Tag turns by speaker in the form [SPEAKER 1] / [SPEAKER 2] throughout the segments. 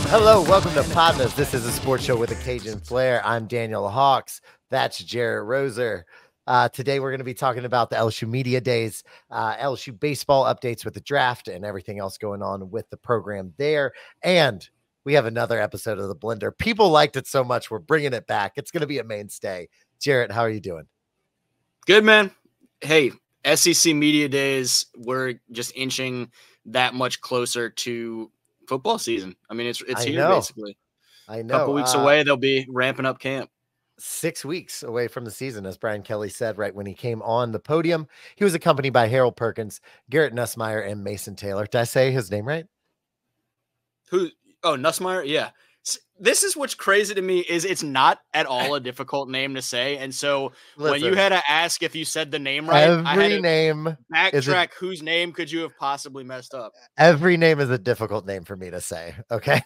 [SPEAKER 1] Hello, welcome to PODnas. This is a sports show with a Cajun flair. I'm Daniel Hawks. That's Jarrett Roser. Today we're going to be talking about the LSU Media Days, LSU baseball updates with the draft and everything else going on with the program there. And we have another episode of The Blender. People liked it so much, we're bringing it back. It's going to be a mainstay. Jarrett, how are you doing?
[SPEAKER 2] Good, man. Hey, SEC Media Days, we're just inching that much closer to football season. I mean, it's here basically.
[SPEAKER 1] I know.
[SPEAKER 2] A couple weeks away, they'll be ramping up camp.
[SPEAKER 1] 6 weeks away from the season, as Brian Kelly said right when he came on the podium. He was accompanied by Harold Perkins, Garrett Nussmeier, and Mason Taylor. Did I say his name right?
[SPEAKER 2] Who? Oh, Nussmeier? Yeah. This is what's crazy to me is it's not at all a difficult name to say. And so when you had to ask if you said the name right, I had to backtrack whose name could you have possibly messed up.
[SPEAKER 1] Every name is a difficult name for me to say. Okay.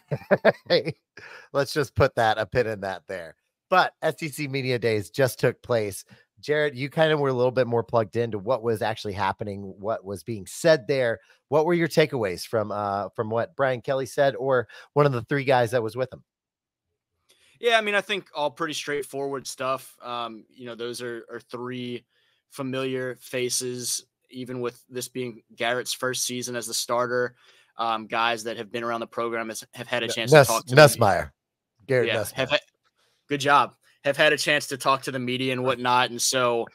[SPEAKER 1] Let's just put a pin in that there. But SEC Media Days just took place. Jarrett, you kind of were a little bit more plugged into what was actually happening, what was being said there. What were your takeaways from what Brian Kelly said, or one of the three guys that was with him?
[SPEAKER 2] Yeah, I mean, I think all pretty straightforward stuff. Those are three familiar faces, even with this being Garrett's first season as the starter. Guys that have been around the program have had a chance to talk to
[SPEAKER 1] Nussmeier. Garrett Nussmeier.
[SPEAKER 2] Good job. Have had a chance to talk to the media and whatnot. And so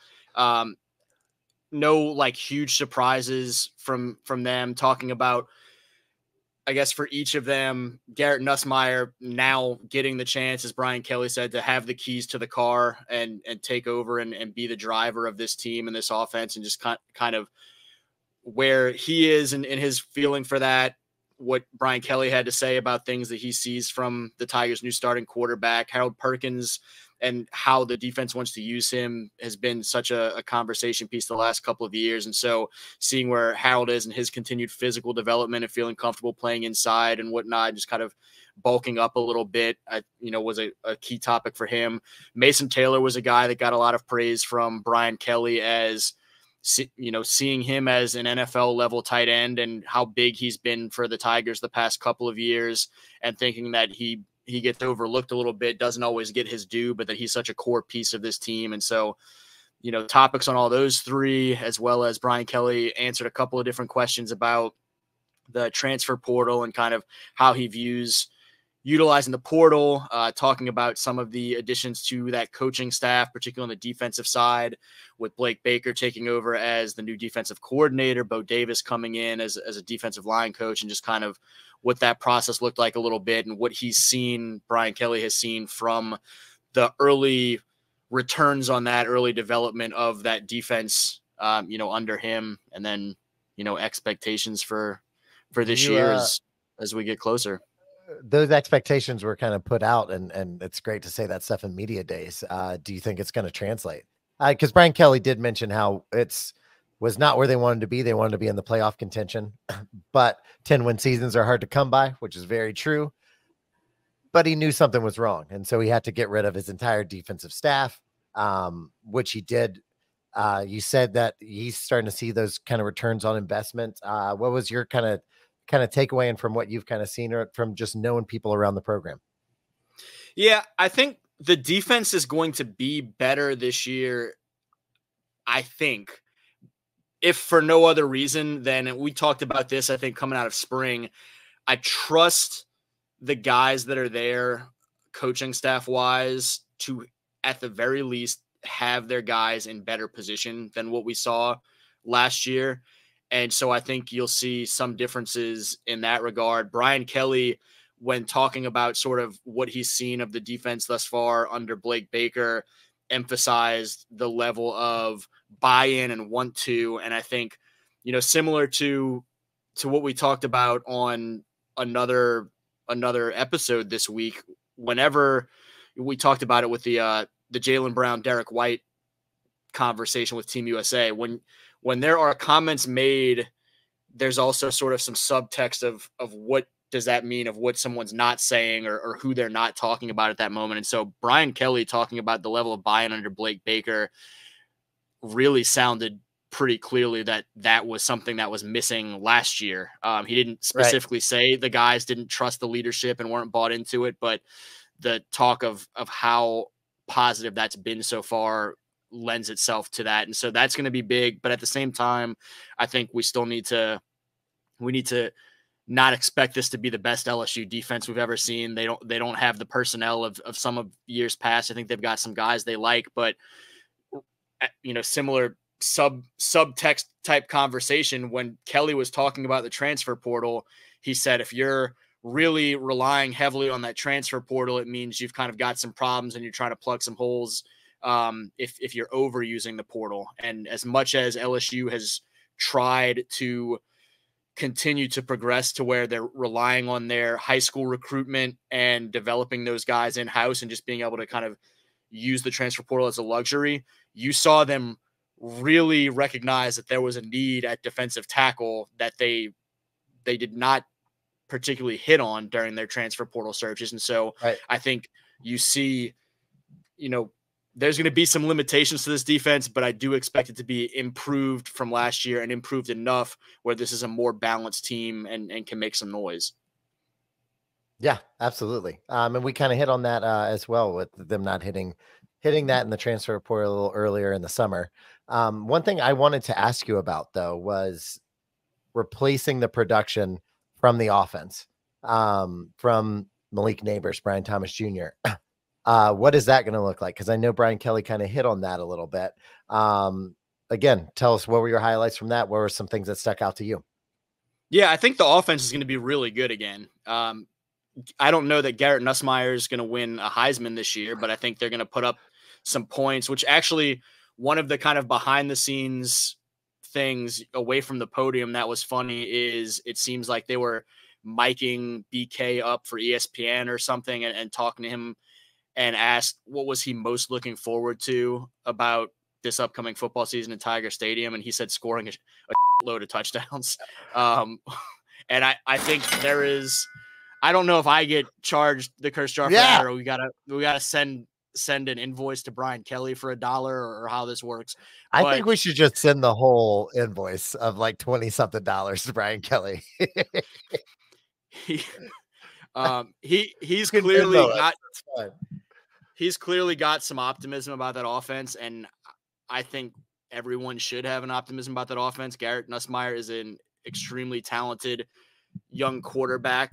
[SPEAKER 2] no like huge surprises from them talking about, I guess for each of them, Garrett Nussmeier now getting the chance, as Brian Kelly said, to have the keys to the car and take over and be the driver of this team and this offense, and just kind of where he is and his feeling for that. What Brian Kelly had to say about things that he sees from the Tigers' new starting quarterback, Harold Perkins, and how the defense wants to use him has been such a conversation piece the last couple of years. And so seeing where Harold is and his continued physical development and feeling comfortable playing inside and whatnot, just kind of bulking up a little bit, was a key topic for him. Mason Taylor was a guy that got a lot of praise from Brian Kelly as, seeing him as an NFL level tight end and how big he's been for the Tigers the past couple of years, and thinking that he gets overlooked a little bit, doesn't always get his due, but that he's such a core piece of this team. And so, topics on all those three, as well as Brian Kelly answered a couple of different questions about the transfer portal and kind of how he views utilizing the portal, talking about some of the additions to that coaching staff, particularly on the defensive side, with Blake Baker taking over as the new defensive coordinator, Bo Davis coming in as a defensive line coach, and just kind of what that process looked like a little bit and what he's seen, Brian Kelly has seen from the early returns on that early development of that defense, under him, and then, expectations for this year as we get closer.
[SPEAKER 1] Those expectations were kind of put out, and it's great to say that stuff in Media Days. Do you think it's going to translate? Because Brian Kelly did mention how was not where they wanted to be. They wanted to be in the playoff contention, but 10-win seasons are hard to come by, which is very true. But he knew something was wrong, and so he had to get rid of his entire defensive staff, which he did. You said that he's starting to see those kind of returns on investment. What was your kind of takeaway, and from what you've kind of seen, or from just knowing people around the program?
[SPEAKER 2] Yeah, I think the defense is going to be better this year. I think, if for no other reason than, we talked about this, I think coming out of spring, I trust the guys that are there coaching staff wise to, at the very least, have their guys in better position than what we saw last year. And so I think you'll see some differences in that regard. Brian Kelly, when talking about sort of what he's seen of the defense thus far under Blake Baker, emphasized the level of buy-in and want to. And I think, similar to what we talked about on another episode this week, whenever we talked about it with the Jaylen Brown, Derek White conversation with Team USA, when there are comments made, there's also sort of some subtext of what does that mean, of what someone's not saying or who they're not talking about at that moment. And so Brian Kelly talking about the level of buy-in under Blake Baker really sounded pretty clearly that that was something that was missing last year. He didn't
[SPEAKER 1] Right.
[SPEAKER 2] specifically say the guys didn't trust the leadership and weren't bought into it, but the talk of how positive that's been so far lends itself to that. And so that's going to be big. But at the same time, I think we need to not expect this to be the best LSU defense we've ever seen. They don't have the personnel of some of years past. I think they've got some guys they like, but similar subtext type conversation when Kelly was talking about the transfer portal. He said, if you're really relying heavily on that transfer portal, it means you've kind of got some problems and you're trying to plug some holes if you're overusing the portal. And as much as LSU has tried to continue to progress to where they're relying on their high school recruitment and developing those guys in-house and just being able to kind of use the transfer portal as a luxury, you saw them really recognize that there was a need at defensive tackle that they did not particularly hit on during their transfer portal searches. And so
[SPEAKER 1] Right.
[SPEAKER 2] I think you see, there's going to be some limitations to this defense, but I do expect it to be improved from last year and improved enough where this is a more balanced team and can make some noise.
[SPEAKER 1] Yeah, absolutely. And we kind of hit on that as well with them not hitting that in the transfer portal a little earlier in the summer. One thing I wanted to ask you about though was replacing the production from the offense from Malik Neighbors, Brian Thomas Jr. What is that going to look like? Because I know Brian Kelly kind of hit on that a little bit. Again, tell us, what were your highlights from that? What were some things that stuck out to you?
[SPEAKER 2] Yeah, I think the offense is going to be really good again. I don't know that Garrett Nussmeier is going to win a Heisman this year, but I think they're going to put up some points, which actually one of the kind of behind the scenes things away from the podium that was funny is it seems like they were miking BK up for ESPN or something and talking to him and asked what was he most looking forward to about this upcoming football season in Tiger Stadium. And he said scoring a load of touchdowns. And I think there is, I don't know if I get charged the curse jar for that, or we gotta send an invoice to Brian Kelly for $1 or how this works.
[SPEAKER 1] I think we should just send the whole invoice of like $20-something to Brian Kelly.
[SPEAKER 2] He's clearly got some optimism about that offense, and I think everyone should have an optimism about that offense. Garrett Nussmeier is an extremely talented young quarterback.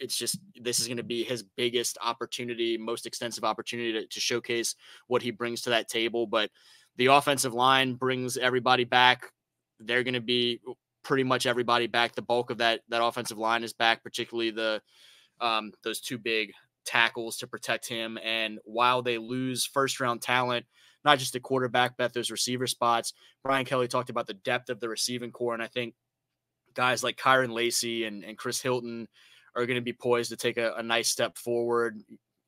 [SPEAKER 2] It's just, this is going to be his biggest opportunity, most extensive opportunity to showcase what he brings to that table. But the offensive line brings everybody back. They're going to be pretty much everybody back. The bulk of that offensive line is back, particularly those two big tackles to protect him. And while they lose first round talent, not just the quarterback, but those receiver spots, Brian Kelly talked about the depth of the receiving core. And I think guys like Kyron Lacey and Chris Hilton are going to be poised to take a nice step forward.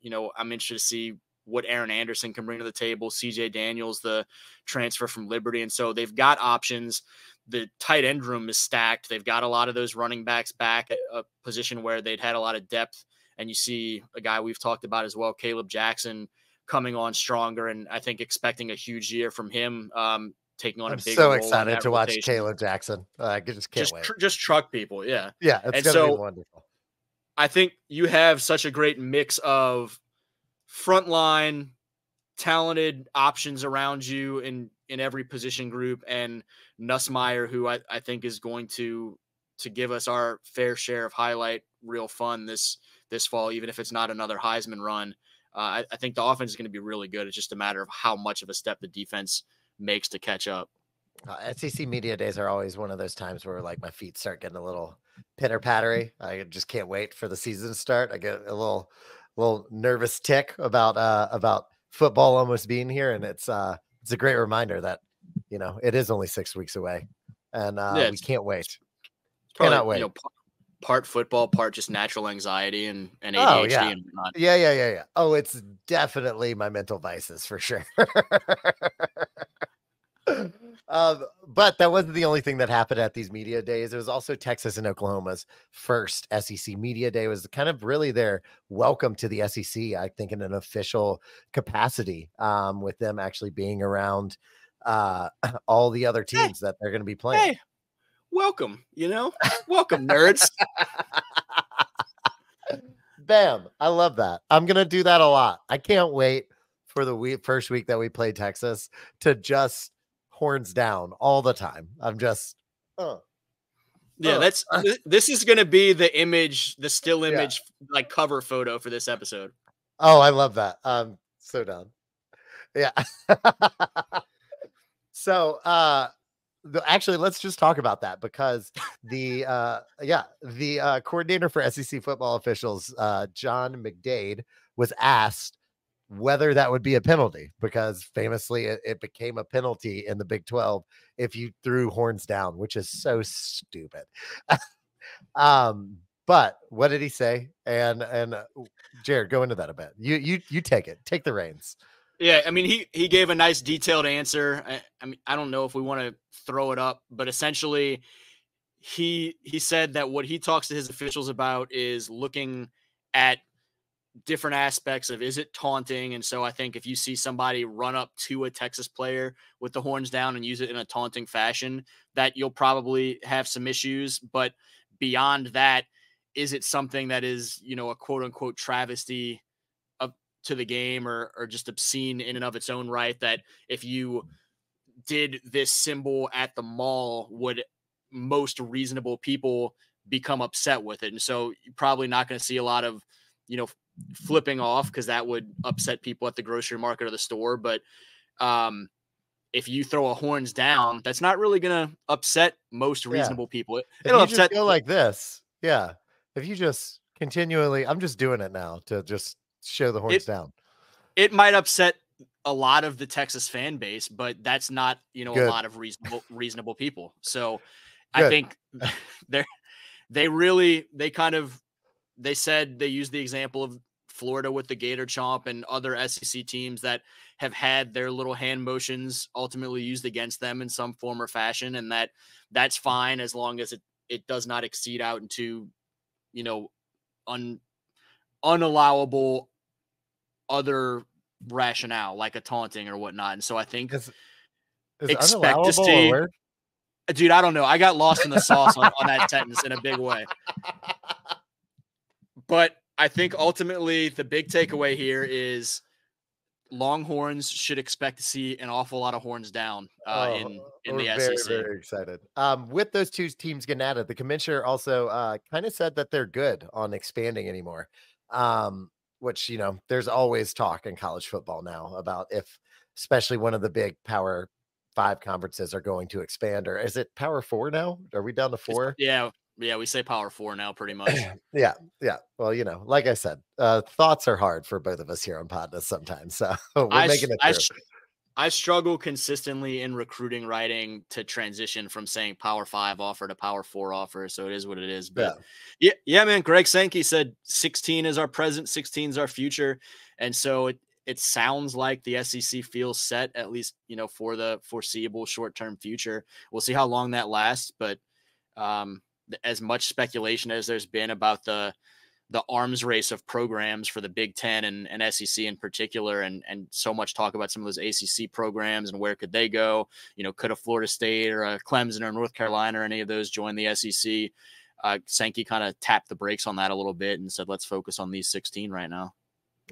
[SPEAKER 2] I'm interested to see what Aaron Anderson can bring to the table. CJ Daniels, the transfer from Liberty. And so they've got options. The tight end room is stacked. They've got a lot of those running backs back at a position where they'd had a lot of depth. And you see a guy we've talked about as well, Caleb Jackson, coming on stronger. And I think expecting a huge year from him, taking on a big role.
[SPEAKER 1] I'm so excited to watch Caleb Jackson. I just can't wait.
[SPEAKER 2] Just truck people. Yeah.
[SPEAKER 1] Yeah. It's going to be wonderful.
[SPEAKER 2] I think you have such a great mix of frontline talented options around you in every position group, and Nussmeier, who I think is going to give us our fair share of highlight real fun this fall, even if it's not another Heisman run. I think the offense is going to be really good. It's just a matter of how much of a step the defense makes to catch up.
[SPEAKER 1] SEC media days are always one of those times where like my feet start getting a little pitter pattery. I just can't wait for the season to start. I get a little nervous tick about football almost being here. And it's a great reminder that, it is only 6 weeks away, and we can't wait. Cannot wait.
[SPEAKER 2] Part football, part just natural anxiety and ADHD and whatnot.
[SPEAKER 1] Yeah. Oh, it's definitely my mental vices for sure. But that wasn't the only thing that happened at these media days. It was also Texas and Oklahoma's first SEC media day. It was kind of really their welcome to the SEC, I think, in an official capacity, with them actually being around all the other
[SPEAKER 2] Hey,
[SPEAKER 1] teams that they're going to be playing.
[SPEAKER 2] hey, welcome, welcome, nerds.
[SPEAKER 1] Bam. I love that. I'm going to do that a lot. I can't wait for the first week that we play Texas to just horns down all the time. I'm just,
[SPEAKER 2] Yeah, this is going to be the still
[SPEAKER 1] yeah.
[SPEAKER 2] image, like cover photo for this episode.
[SPEAKER 1] Oh, I love that. So down. Yeah. So, actually, let's just talk about that because the coordinator for SEC football officials, John McDade, was asked whether that would be a penalty because famously it became a penalty in the Big 12 if you threw horns down, which is so stupid. But what did he say? And Jared, go into that a bit. You take it. Take the reins.
[SPEAKER 2] Yeah, I mean, he gave a nice detailed answer. I mean, I don't know if we want to throw it up, but essentially he said that what he talks to his officials about is looking at different aspects of, is it taunting? And so I think if you see somebody run up to a Texas player with the horns down and use it in a taunting fashion, that you'll probably have some issues. But beyond that, is it something that is, a quote unquote travesty to the game or just obscene in and of its own right, that if you did this symbol at the mall, would most reasonable people become upset with it? And so you're probably not going to see a lot of, flipping off because that would upset people at the grocery market or the store. But if you throw a horns down, that's not really going to upset most reasonable people. It'll upset.
[SPEAKER 1] Just go like this. Yeah. If you just continually, I'm just doing it now to just show the horns down.
[SPEAKER 2] It might upset a lot of the Texas fan base, but that's not, a lot of reasonable people. So I think they said they used the example of Florida with the Gator Chomp and other SEC teams that have had their little hand motions ultimately used against them in some form or fashion. And that's fine as long as it does not exceed out into, unallowable other rationale like a taunting or whatnot. And so I think expect to see, dude, I don't know. I got lost in the sauce on that sentence in a big way. But I think ultimately the big takeaway here is Longhorns should expect to see an awful lot of horns down in the SEC.
[SPEAKER 1] Very excited. With those two teams getting at it, the commissioner also kind of said that they're good on expanding anymore. Which, there's always talk in college football now about if, especially one of the big Power 5 conferences are going to expand, or is it Power 4 now? Are we down to 4?
[SPEAKER 2] Yeah, we say Power 4 now pretty much.
[SPEAKER 1] Yeah. Well, like I said, thoughts are hard for both of us here on PODnas sometimes. So we're making it through.
[SPEAKER 2] I struggle consistently in recruiting writing to transition from saying Power 5 offer to Power 4 offer. So it is what it is. But yeah, man, Greg Sankey said 16 is our present, 16 is our future. And so it sounds like the SEC feels set, at least, for the foreseeable short-term future. We'll see how long that lasts. But as much speculation as there's been about the arms race of programs for the Big Ten and SEC in particular, and so much talk about some of those ACC programs and where could they go? Could a Florida State or a Clemson or North Carolina or any of those join the SEC? Sankey kind of tapped the brakes on that a little bit and said, let's focus on these 16 right now.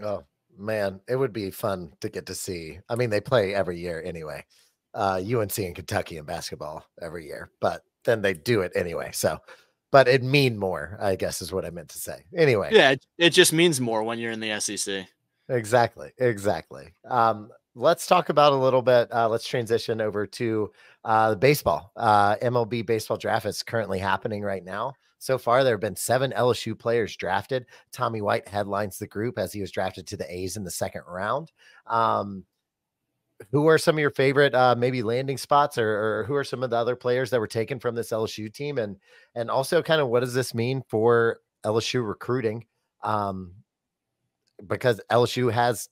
[SPEAKER 1] Oh, man, it would be fun to get to see. I mean, they play every year anyway. UNC and Kentucky in basketball every year, but then they do it anyway. So, but it mean more, I guess, is what I meant to say. Anyway.
[SPEAKER 2] Yeah, it just means more when you're in the SEC.
[SPEAKER 1] Exactly. Let's talk about a little bit. Let's transition over to baseball. MLB baseball draft is currently happening right now. So far, there have been 7 LSU players drafted. Tommy White headlines the group as he was drafted to the A's in the second round. Who are some of your favorite maybe landing spots, or who are some of the other players that were taken from this LSU team? And also kind of what does this mean for LSU recruiting? Because LSU has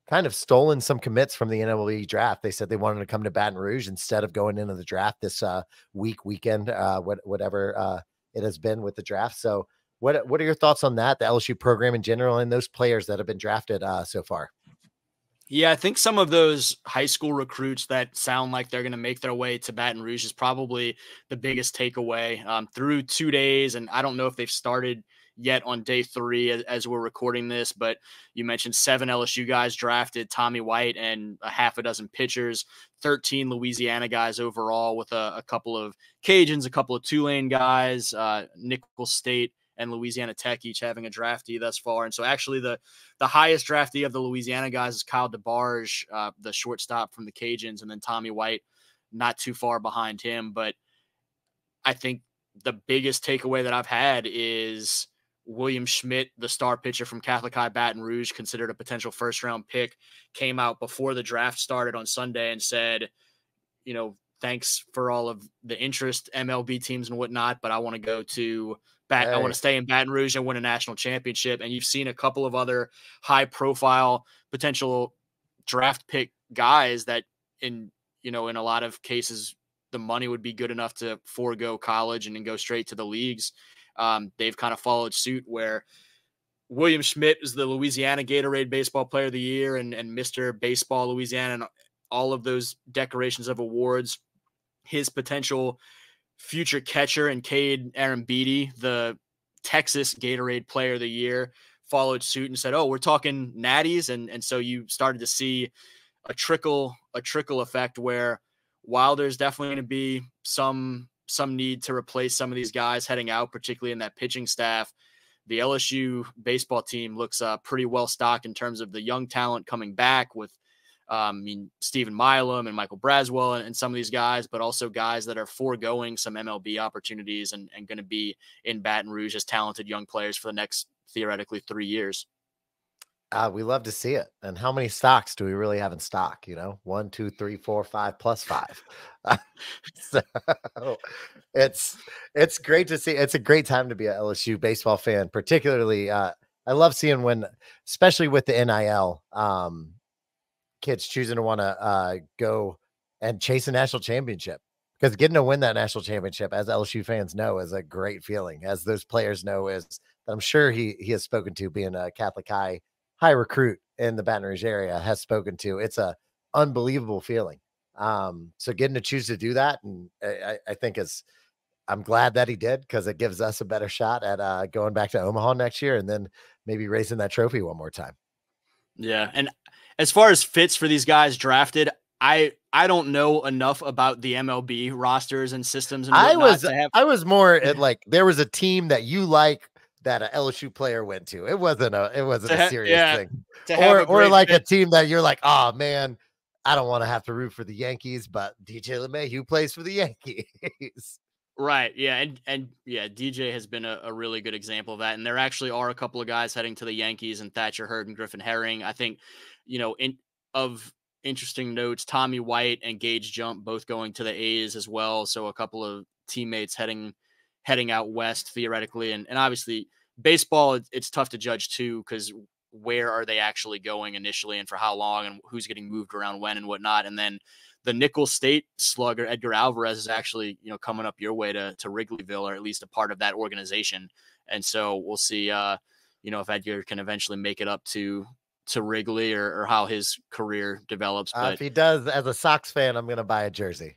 [SPEAKER 1] kind of stolen some commits from the MLB draft. They said they wanted to come to Baton Rouge instead of going into the draft this weekend, whatever it has been with the draft. So what are your thoughts on that, the LSU program in general, and those players that have been drafted so far?
[SPEAKER 2] Yeah, I think some of those high school recruits that sound like they're going to make their way to Baton Rouge is probably the biggest takeaway through 2 days. And I don't know if they've started yet on day 3 as we're recording this, but you mentioned 7 LSU guys drafted, Tommy White and a half a dozen pitchers, 13 Louisiana guys overall with a couple of Cajuns, a couple of Tulane guys, Nicholls State and Louisiana Tech each having a draftee thus far. And so actually the highest draftee of the Louisiana guys is Kyle DeBarge, the shortstop from the Cajuns, and then Tommy White not too far behind him. But I think the biggest takeaway that I've had is William Schmidt, the star pitcher from Catholic High Baton Rouge, considered a potential first-round pick, came out before the draft started on Sunday and said, thanks for all of the interest, MLB teams and whatnot, but I want to go to I want to stay in Baton Rouge and win a national championship. And you've seen a couple of other high-profile potential draft pick guys that in a lot of cases, the money would be good enough to forego college and then go straight to the leagues. They've kind of followed suit where William Schmidt is the Louisiana Gatorade Baseball Player of the Year and Mr. Baseball Louisiana and all of those decorations of awards. His potential future catcher and Cade Arambidi, the Texas Gatorade Player of the Year, followed suit and said, "Oh, we're talking natties," and so you started to see a trickle effect where while there's definitely going to be some need to replace some of these guys heading out, particularly in that pitching staff, the LSU baseball team looks pretty well stocked in terms of the young talent coming back with Stephen Milam and Michael Braswell and some of these guys, but also guys that are foregoing some MLB opportunities and going to be in Baton Rouge as talented young players for the next theoretically 3 years.
[SPEAKER 1] We love to see it. And how many stocks do we really have in stock? 1, 2, 3, 4, 5 plus 5. So it's great to see. It's a great time to be an LSU baseball fan, particularly. I love seeing when, especially with the NIL, kids choosing to want to go and chase a national championship, because getting to win that national championship, as LSU fans know, is a great feeling. As those players know, is I'm sure he has spoken to, being a Catholic high recruit in the Baton Rouge area, has spoken to. It's a unbelievable feeling. So getting to choose to do that, and I think I'm glad that he did, because it gives us a better shot at going back to Omaha next year and then maybe raising that trophy one more time.
[SPEAKER 2] Yeah, and as far as fits for these guys drafted, I don't know enough about the MLB rosters and systems and whatnot.
[SPEAKER 1] I was more at, like, there was a team that you like that an LSU player went to. It wasn't a serious thing. Or like a team that you're like, oh man, I don't want to have to root for the Yankees, but DJ LeMahieu plays for the Yankees.
[SPEAKER 2] Right. Yeah. And yeah, DJ has been a really good example of that. And there actually are a couple of guys heading to the Yankees, and Thatcher Hurd and Griffin Herring. I think, of interesting notes, Tommy White and Gage Jump both going to the A's as well. So a couple of teammates heading out west theoretically. And obviously baseball, it's tough to judge too, because where are they actually going initially and for how long and who's getting moved around when and whatnot. And then the Nicholls State slugger Edgar Alvarez is actually, coming up your way to Wrigleyville, or at least a part of that organization. And so we'll see, if Edgar can eventually make it up to Wrigley or how his career develops. But
[SPEAKER 1] if he does, as a Sox fan, I'm going to buy a jersey.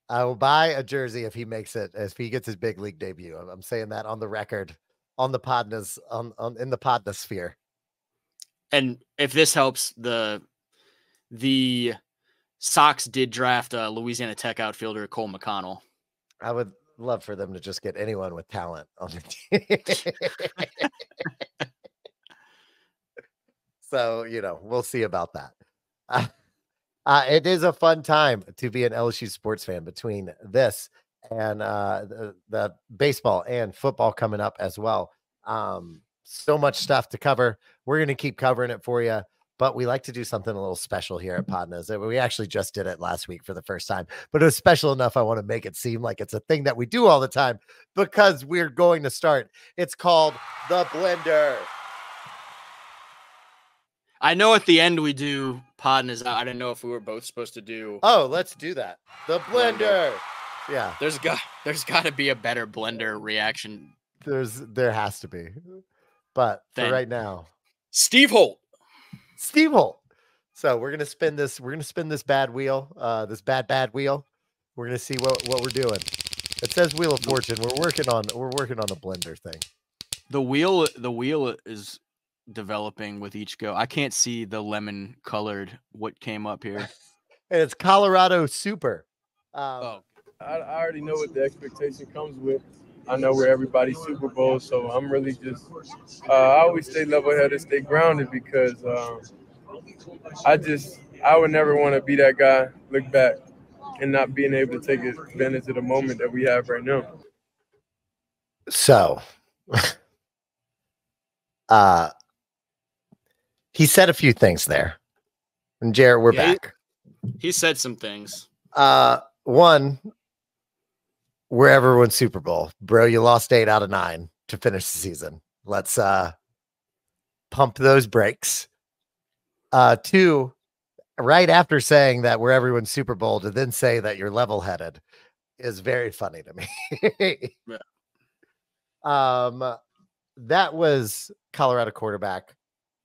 [SPEAKER 1] I will buy a jersey if he makes it, if he gets his big league debut. I'm saying that on the record, on the PODnas, in the PODnas sphere.
[SPEAKER 2] And if this helps, the Sox did draft Louisiana Tech outfielder Cole McConnell.
[SPEAKER 1] I would love for them to just get anyone with talent on the team. So, we'll see about that. It is a fun time to be an LSU sports fan, between this and the baseball and football coming up as well. So much stuff to cover. We're going to keep covering it for you, but we like to do something a little special here at PODnas. We actually just did it last week for the first time, but it was special enough I want to make it seem like it's a thing that we do all the time, because we're going to start. It's called the Blender.
[SPEAKER 2] I know at the end we do PODnas. I didn't know if we were both supposed to do.
[SPEAKER 1] Oh, let's do that. The Blender. Yeah.
[SPEAKER 2] There's got to be a better Blender reaction.
[SPEAKER 1] There has to be. But for right now,
[SPEAKER 2] Steve Holt.
[SPEAKER 1] So we're gonna spin this. We're gonna spin this bad wheel. This bad wheel. We're gonna see what we're doing. It says Wheel of Fortune. We're working on the blender thing.
[SPEAKER 2] The wheel is developing with each go. I can't see the lemon colored what came up here.
[SPEAKER 1] And it's Colorado Super.
[SPEAKER 3] I already know what the expectation comes with. I know we're everybody's Super Bowl, so I'm really just I always stay level-headed, stay grounded, because I would never want to be that guy, look back, and not being able to take advantage of the moment that we have right now.
[SPEAKER 1] So, he said a few things there. And Jarrett, we're back.
[SPEAKER 2] He said some things.
[SPEAKER 1] One, we're everyone's Super Bowl. Bro, you lost 8 out of 9 to finish the season. Let's pump those brakes. 2, right after saying that we're everyone's Super Bowl, to then say that you're level-headed is very funny to me. Yeah. That was Colorado quarterback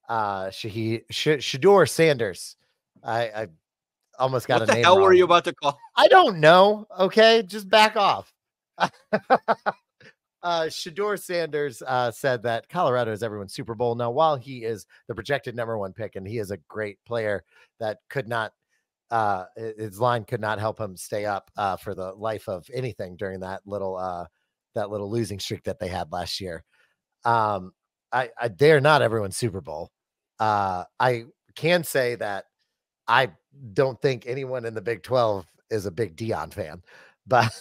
[SPEAKER 1] Shedeur Sanders. I almost got a name. What the
[SPEAKER 2] hell were you about to call?
[SPEAKER 1] I don't know. Okay, just back off. Shedeur Sanders said that Colorado is everyone's Super Bowl. Now, while he is the projected #1 pick and he is a great player, that could not his line could not help him stay up for the life of anything during that little losing streak that they had last year. They're not everyone's Super Bowl. I can say that I don't think anyone in the Big 12 is a big Deion fan, but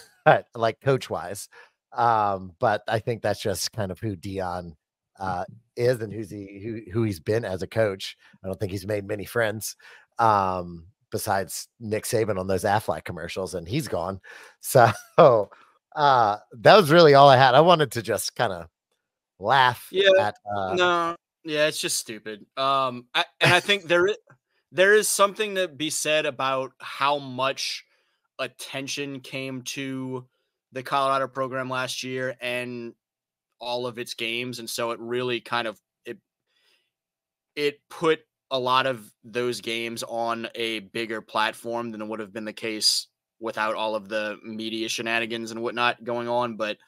[SPEAKER 1] like coach wise. But I think that's just kind of who Deion is and who he's been as a coach. I don't think he's made many friends besides Nick Saban on those Aflac commercials, and he's gone. So that was really all I had. I wanted to just kind of laugh at
[SPEAKER 2] it's just stupid. I think there is something to be said about how much attention came to the Colorado program last year and all of its games, and so it really kind of it put a lot of those games on a bigger platform than it would have been the case without all of the media shenanigans and whatnot going on. But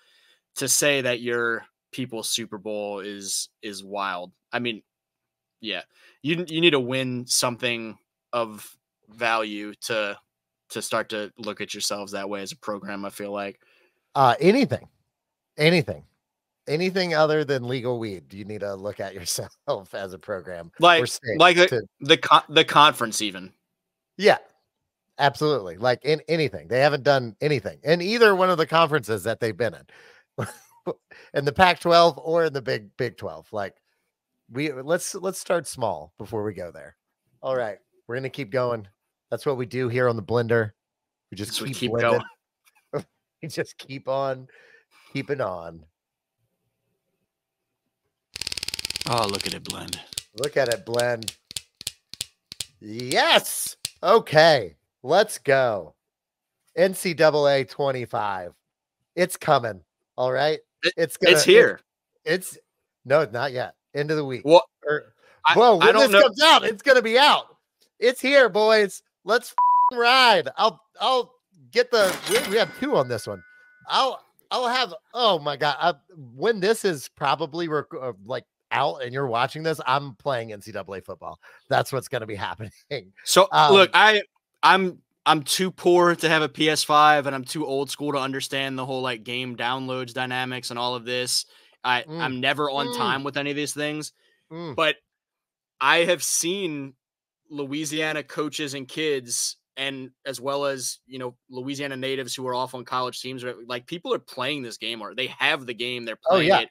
[SPEAKER 2] to say that your people's Super Bowl is wild. I mean, yeah, you need to win something of value to start to look at yourselves that way as a program. I feel like
[SPEAKER 1] anything other than legal weed, you need to look at yourself as a program,
[SPEAKER 2] like the conference even.
[SPEAKER 1] Yeah, absolutely. Like in anything, they haven't done anything in either one of the conferences that they've been in. In the Pac-12 or in the Big 12. Like let's start small before we go there. All right, we're gonna keep going. That's what we do here on the blender. We just keep going. We just keep on keeping on.
[SPEAKER 2] Oh, look at it blend.
[SPEAKER 1] Look at it blend. Yes. Okay, let's go. NCAA 25. It's coming. All right.
[SPEAKER 2] It's here.
[SPEAKER 1] It's not yet. End of the week.
[SPEAKER 2] Well,
[SPEAKER 1] when this comes out, it's gonna be out. It's here, boys. Let's ride. I'll get we have 2 on this one. I'll have. Oh my god! When this is probably like out and you're watching this, I'm playing NCAA football. That's what's gonna be happening.
[SPEAKER 2] So look, I'm too poor to have a PS5, and I'm too old school to understand the whole like game downloads dynamics and all of this. I'm never on time with any of these things, but I have seen Louisiana coaches and kids, and as well as, Louisiana natives who are off on college teams, like people are playing this game, or they have the game, they're playing it.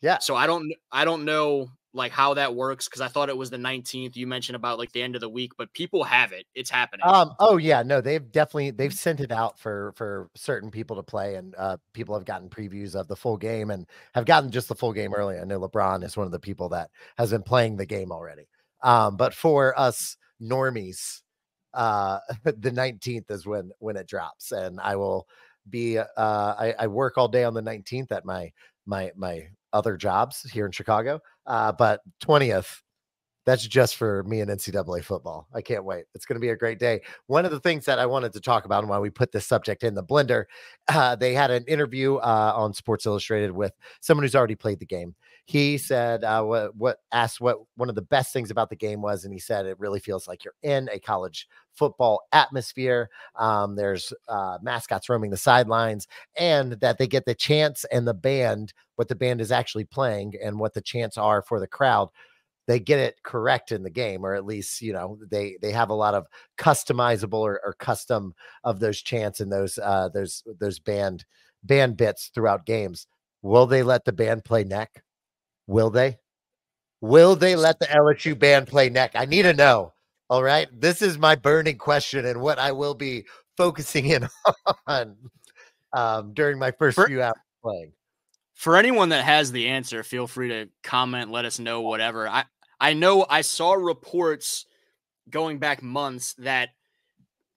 [SPEAKER 1] Yeah.
[SPEAKER 2] So I don't know like how that works, because I thought it was the 19th. You mentioned about like the end of the week, but people have it. It's happening.
[SPEAKER 1] Oh yeah, no, they've sent it out for certain people to play, and people have gotten previews of the full game and have gotten just the full game early. I know LeBron is one of the people that has been playing the game already. But for us normies, the 19th is when it drops, and I will be I work all day on the 19th at my other jobs here in Chicago. But 20th That's just for me and NCAA football. I can't wait. It's going to be a great day. One of the things that I wanted to talk about and why we put this subject in the blender, they had an interview on Sports Illustrated with someone who's already played the game. He said, asked what one of the best things about the game was. And he said, it really feels like you're in a college football atmosphere. There's mascots roaming the sidelines, and that they get the chants and the band, what the band is actually playing and what the chants are for the crowd. They get it correct in the game, or at least, they have a lot of customizable or custom of those chants and those band bits throughout games. Will they let the band play neck? Will they let the LSU band play neck? I need to know. All right. This is my burning question and what I will be focusing in on during my first few hours playing.
[SPEAKER 2] For anyone that has the answer, feel free to comment, let us know, whatever. I know I saw reports going back months that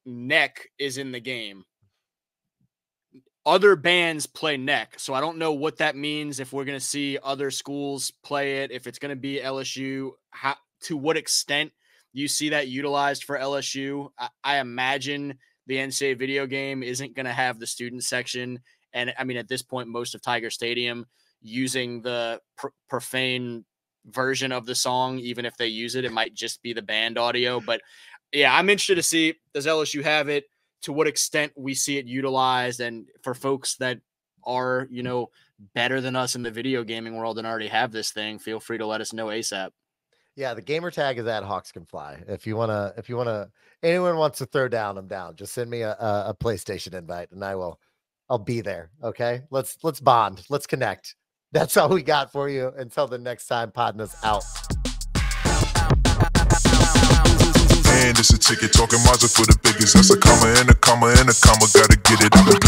[SPEAKER 2] neck is in the game. Other bands play neck, so I don't know what that means, if we're going to see other schools play it, if it's going to be LSU, to what extent you see that utilized for LSU. I imagine the NCAA video game isn't going to have the student section. And I mean, at this point, most of Tiger Stadium using the profane version of the song, even if they use it, it might just be the band audio. But yeah, I'm interested to see, does LSU have it? To what extent we see it utilized? And for folks that are, better than us in the video gaming world and already have this thing, feel free to let us know ASAP.
[SPEAKER 1] Yeah, the gamer tag is at Hawks Can Fly. If you wanna, anyone wants to throw down, I'm down. Just send me a PlayStation invite and I'll be there. Okay. Let's bond. Let's connect. That's all we got for you. Until the next time, PODnas out.
[SPEAKER 4] And it's a ticket talking Mazda for the biggest. That's a comma and a comma and a comma. Gotta get it out.